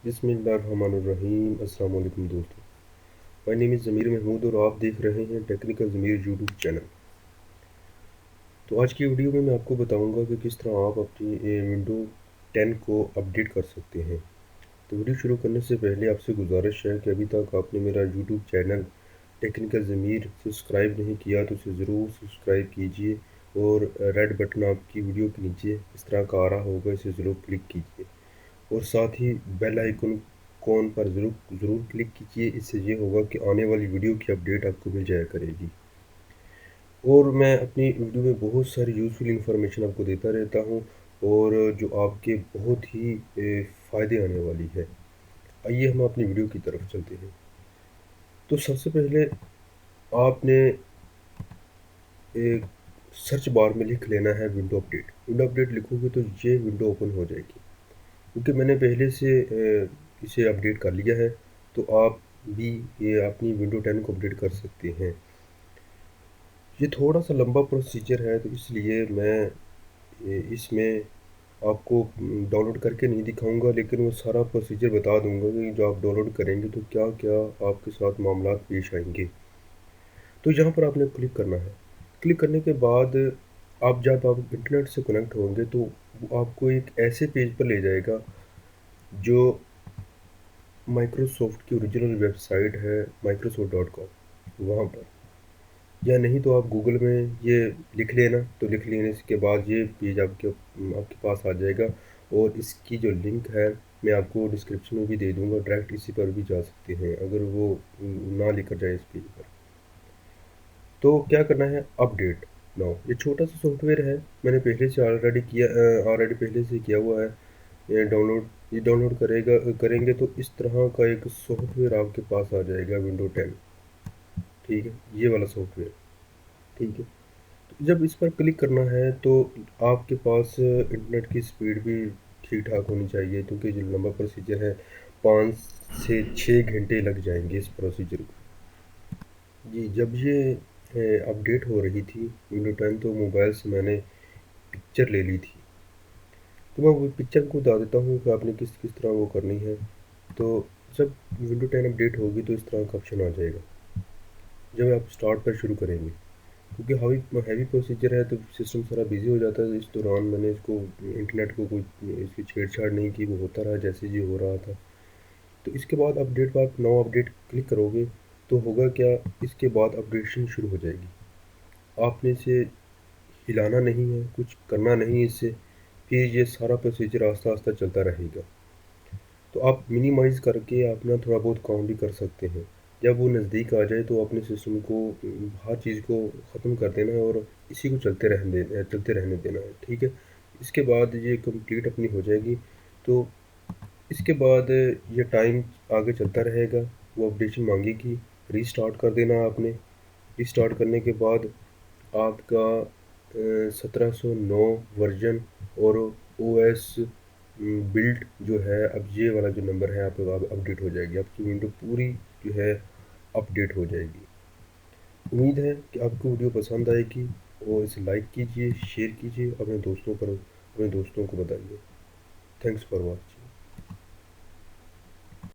बिस्मिल्लाहिर्रहमानिर्रहीम। अस्सलाम वालेकुम दोस्तों। माय नेम इज़ ज़मीर महमूद और आप देख रहे हैं टेक्निकल ज़मीर यूट्यूब चैनल। तो आज की वीडियो में मैं आपको बताऊंगा कि किस तरह आप अपनी विंडो 10 को अपडेट कर सकते हैं। तो वीडियो शुरू करने से पहले आपसे गुजारिश है कि अभी तक आपने मेरा यूट्यूब चैनल टेक्निकल ज़मीर सब्सक्राइब नहीं किया तो इसे ज़रूर सब्सक्राइब कीजिए और रेड बटन आपकी वीडियो के नीचे इस तरह का आ रहा होगा, इसे ज़रूर क्लिक कीजिए और साथ ही बेल आइकन कॉन पर ज़रूर ज़रूर क्लिक कीजिए। इससे ये होगा कि आने वाली वीडियो की अपडेट आपको मिल जाया करेगी और मैं अपनी वीडियो में बहुत सारी यूज़फुल इंफॉर्मेशन आपको देता रहता हूँ और जो आपके बहुत ही फ़ायदे आने वाली है। आइए हम अपनी वीडियो की तरफ चलते हैं। तो सबसे पहले आपने एक सर्च बार में लिख लेना है विंडो अपडेट। विंडो अपडेट लिखोगे तो ये विंडो ओपन हो जाएगी। क्योंकि मैंने पहले से इसे अपडेट कर लिया है तो आप भी ये अपनी विंडो 10 को अपडेट कर सकते हैं। ये थोड़ा सा लंबा प्रोसीजर है तो इसलिए मैं इसमें आपको डाउनलोड करके नहीं दिखाऊंगा, लेकिन वो सारा प्रोसीजर बता दूंगा कि जो आप डाउनलोड करेंगे तो क्या क्या आपके साथ मामला पेश आएंगे। तो यहाँ पर आपने क्लिक करना है। क्लिक करने के बाद जब आप इंटरनेट से कनेक्ट होंगे तो वो आपको एक ऐसे पेज पर ले जाएगा जो माइक्रोसॉफ्ट की ओरिजिनल वेबसाइट है microsoft.com। वहाँ पर या नहीं तो आप गूगल में ये लिख लेना, तो लिख लेने के बाद ये पेज आपके पास आ जाएगा और इसकी जो लिंक है मैं आपको डिस्क्रिप्शन में भी दे दूँगा। डायरेक्ट इसी पर भी जा सकते हैं अगर वो ना लेकर जाए इस पेज पर। तो क्या करना है, अपडेट नाउ। ये छोटा सा सॉफ्टवेयर है, मैंने पहले से ऑलरेडी पहले से किया हुआ है। ये डाउनलोड करेंगे तो इस तरह का एक सॉफ्टवेयर आपके पास आ जाएगा विंडो 10। ठीक है, ये वाला सॉफ्टवेयर। ठीक है, तो जब इस पर क्लिक करना है तो आपके पास इंटरनेट की स्पीड भी ठीक ठाक होनी चाहिए, क्योंकि जो लंबा प्रोसीजर है 5 से 6 घंटे लग जाएंगे इस प्रोसीजर को। जी, जब ये अपडेट हो रही थी विंडो 10 तो मोबाइल से मैंने पिक्चर ले ली थी। तो मैं वो पिक्चर को बता देता हूँ कि आपने किस किस तरह वो करनी है। तो जब विंडो 10 अपडेट होगी तो इस तरह का ऑप्शन आ जाएगा जब आप स्टार्ट पर शुरू करेंगे। क्योंकि हैवी प्रोसीजर है तो सिस्टम सारा बिजी हो जाता है। इस दौरान मैंने इसको इंटरनेट को कोई इसकी छेड़छाड़ नहीं की, वो होता रहा जैसे जी हो रहा था। तो इसके बाद अपडेट पर आप नौ अपडेट क्लिक करोगे तो होगा क्या, इसके बाद अपडेशन शुरू हो जाएगी। आपने इसे हिलाना नहीं है, कुछ करना नहीं है इससे, फिर ये सारा प्रोसीजर आस्ता आस्ता चलता रहेगा। तो आप मिनिमाइज़ करके आप ना थोड़ा बहुत काम भी कर सकते हैं। जब वो नज़दीक आ जाए तो अपने सिस्टम को हर चीज़ को ख़त्म कर देना है और इसी को चलते रहने देना है। ठीक है, इसके बाद ये कंप्लीट अपनी हो जाएगी। तो इसके बाद ये टाइम आगे चलता रहेगा, वो अपडेशन मांगेगी। रीस्टार्ट कर देना आपने। रीस्टार्ट करने के बाद आपका 1709 वर्जन और ओएस बिल्ड जो है, अब ये वाला जो नंबर है आप अपडेट हो जाएगी, आपकी विंडो पूरी जो है अपडेट हो जाएगी। उम्मीद है कि आपको वीडियो पसंद आएगी और इसे लाइक कीजिए, शेयर कीजिए, अपने दोस्तों को बताइए। Thanks for watching.